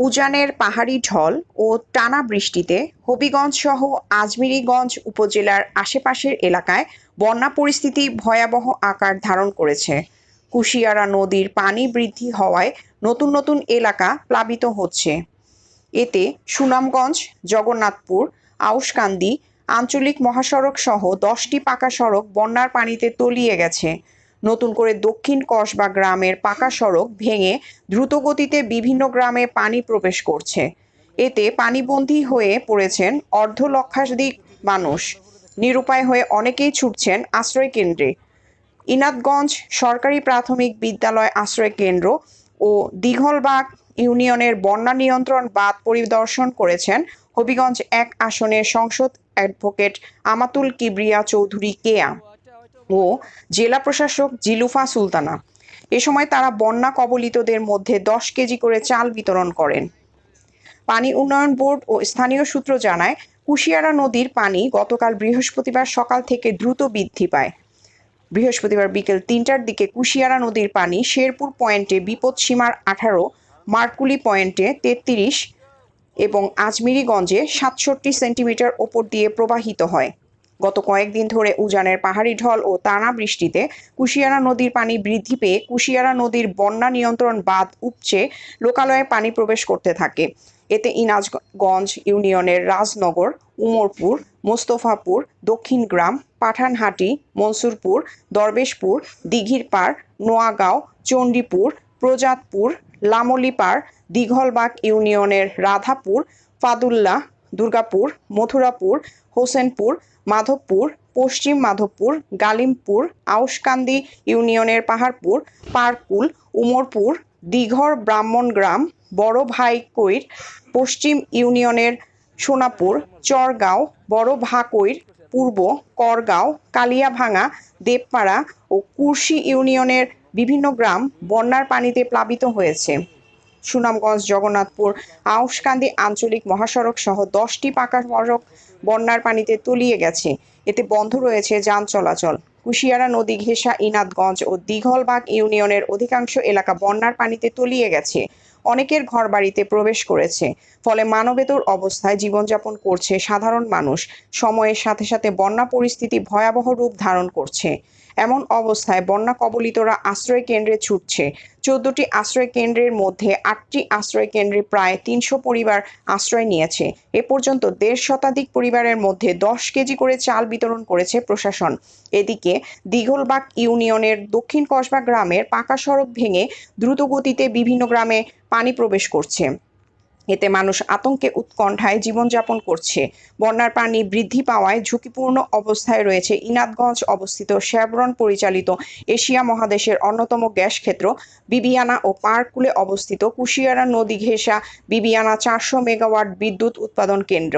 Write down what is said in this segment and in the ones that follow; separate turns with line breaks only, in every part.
উজানের পাহাড়ি ঢল ও টানা বৃষ্টিতে হবিগঞ্জ সহ আজমিরীগঞ্জ উপজেলার আশেপাশের এলাকায় বন্যা পরিস্থিতি ভয়াবহ আকার ধারণ করেছে। কুশিয়ারা নদীর পানি বৃদ্ধি হওয়ায় নতুন নতুন এলাকা প্লাবিত হচ্ছে। এতে সুনামগঞ্জ, জগন্নাথপুর, আউশকান্দি আঞ্চলিক মহাসড়ক সহ 10টি পাকা সড়ক বন্যার পানিতে তলিয়ে গেছে। নতুন করে দক্ষিণ কসবা গ্রামের পাকা সড়ক ভেঙে দ্রুতগতিতে বিভিন্ন গ্রামে পানি প্রবেশ করছে। এতে পানিবন্দী হয়ে পড়েছেন অর্ধ লক্ষাধিক মানুষ। নিরুপায় হয়ে অনেকেই ছুটছেন আশ্রয় কেন্দ্রে। ইনাদগঞ্জ সরকারি প্রাথমিক বিদ্যালয় আশ্রয় কেন্দ্র ও দীঘলবাগ ইউনিয়নের বন্যা নিয়ন্ত্রণ বাঁধ পরিদর্শন করেছেন হবিগঞ্জ 1 আসনের সংসদ অ্যাডভোকেট আমাতুল কিবরিয়া চৌধুরী কেয়া ও জেলা প্রশাসক জিলুফা সুলতানা। এ সময় তারা বন্যা কবলিতদের মধ্যে 10 কেজি করে চাল বিতরণ করেন। পানি উন্নয়ন বোর্ড ও স্থানীয় সূত্র জানায়, কুশিয়ারা নদীর পানি গতকাল বৃহস্পতিবার সকাল থেকে দ্রুত বৃদ্ধি পায়। বৃহস্পতিবার বিকেল 3টার দিকে কুশিয়ারা নদীর পানি শেরপুর পয়েন্টে বিপদসীমার 18, মারকুলি পয়েন্টে 33 এবং আজমিরীগঞ্জে 67 সেন্টিমিটার ওপর দিয়ে প্রবাহিত হয়। গত কয়েকদিন ধরে উজানের পাহাড়ি ঢল ও টানা বৃষ্টিতে কুশিয়ারা নদীর পানি বৃদ্ধি পেয়ে কুশিয়ারা নদীর বন্যা নিয়ন্ত্রণ বাঁধ উপচে লোকালয়ে পানি প্রবেশ করতে থাকে। এতে ইনাজগঞ্জ ইউনিয়নের রাজনগর, উমরপুর, মোস্তফাপুর, দক্ষিণ গ্রাম, পাঠানহাটি, মনসুরপুর, দরবেশপুর, দিঘিরপাড়, নোয়াগাঁও, চণ্ডীপুর, প্রজাতপুর, লামলিপাড়, দীঘলবাগ ইউনিয়নের রাধাপুর, ফাদুল্লাহ, দুর্গাপুর, মথুরাপুর, হোসেনপুর, মাধবপুর, পশ্চিম মাধবপুর, গালিমপুর, আউশকান্দি ইউনিয়নের পাহাড়পুর, পারকুল, উমরপুর, দিঘর ব্রাহ্মণগ্রাম, বড় ভাইকৈর, পশ্চিম ইউনিয়নের সোনাপুর, চরগাঁও, বড় ভাকৈর, পূর্ব করগাঁও, কালিয়াভাঙা, দেবপাড়া ও কুরশী ইউনিয়নের বিভিন্ন গ্রাম বন্যার পানিতে প্লাবিত হয়েছে। সুনামগঞ্জ, জগন্নাথপুর, আউশকান্দি আঞ্চলিক মহাসড়ক সহ 10টি পাকা সড়ক বন্যার পানিতে তলিয়ে গেছে। এতে বন্ধ রয়েছে যান চলাচল। কুশিয়ারা নদী ঘেঁষা ইনাদগঞ্জ ও দীঘলবাগ ইউনিয়নের অধিকাংশ এলাকা বন্যার পানিতে তলিয়ে গেছে। অনেকের ঘরবাড়িতে প্রবেশ করেছে। ফলে মানবেতর অবস্থায় জীবনযাপন করছে সাধারণ মানুষ। সময়ের সাথে সাথে বন্যা পরিস্থিতি ভয়াবহ রূপ ধারণ করছে। এমন অবস্থায় বন্যা কবলিতরা আশ্রয় কেন্দ্রে ছুটছে। 14টি আশ্রয় কেন্দ্রের মধ্যে 8টি আশ্রয় কেন্দ্রে প্রায় 300 পরিবার আশ্রয় নিয়েছে। এ পর্যন্ত 1.5 শতাধিক পরিবারের মধ্যে 10 কেজি করে চাল বিতরণ করেছে প্রশাসন। এদিকে দীঘলবাগ ইউনিয়নের দক্ষিণ কসবা গ্রামের পাকা সড়ক ভেঙে দ্রুতগতিতে বিভিন্ন গ্রামে পানি প্রবেশ করছে। এতে মানুষ আতঙ্কে উৎকণ্ঠায় জীবনযাপন করছে। বন্যার পানি বৃদ্ধি পাওয়ায় ঝুঁকিপূর্ণ অবস্থায় রয়েছে ইনাদগঞ্জ অবস্থিত শেভরন পরিচালিত এশিয়া মহাদেশের অন্যতম গ্যাস ক্ষেত্র বিবিয়ানা ও পার্কুলে অবস্থিত কুশিয়ারা নদী ঘেঁষা বিবিয়ানা 400 মেগাওয়াট বিদ্যুৎ উৎপাদন কেন্দ্র।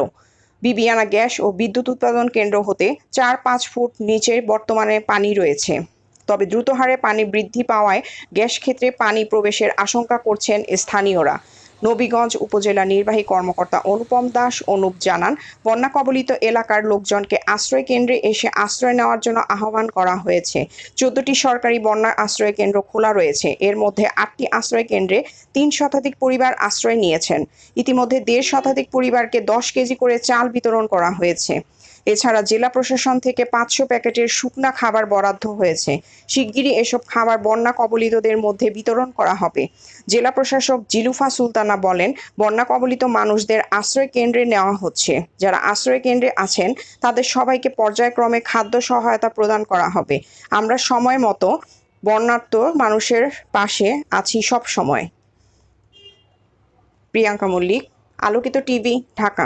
বিবিয়ানা গ্যাস ও বিদ্যুৎ উৎপাদন কেন্দ্র হতে 4-5 ফুট নিচে বর্তমানে পানি রয়েছে। তবে দ্রুত হারে পানি বৃদ্ধি পাওয়ায় গ্যাস ক্ষেত্রে পানি প্রবেশের আশঙ্কা করছেন স্থানীয়রা। নবীগঞ্জ উপজেলা নির্বাহী কর্মকর্তা অনুপম দাস জানান, বন্যা কবলিত এলাকার লোকজনকে আশ্রয় কেন্দ্রে এসে আশ্রয় নেওয়ার জন্য আহ্বান করা হয়েছে। 14টি সরকারি বন্যা আশ্রয় কেন্দ্র খোলা রয়েছে। এর মধ্যে 8টি আশ্রয় কেন্দ্রে 3 শতাধিক পরিবার আশ্রয় নিয়েছেন। ইতিমধ্যে 1.5 শতাধিক পরিবারকে 10 কেজি করে চাল বিতরণ করা হয়েছে। এছাড়া জেলা প্রশাসন থেকে 500 প্যাকেটের শুকনা খাবার বরাদ্দ হয়েছে। শিগগিরই এসব খাবার বন্যা কবলিতদের মধ্যে বিতরণ করা হবে। জেলা প্রশাসক জিলুফা সুলতানা বলেন, বন্যা কবলিত মানুষদের আশ্রয় কেন্দ্রে নেওয়া হচ্ছে। যারা আশ্রয় কেন্দ্রে আছেন তাদের সবাইকে পর্যায়ক্রমে খাদ্য সহায়তা প্রদান করা হবে। আমরা সময় মতো বন্যার্ত মানুষের পাশে আছি সব সময়। প্রিয়াঙ্কা মল্লিক, আলোকিত টিভি, ঢাকা।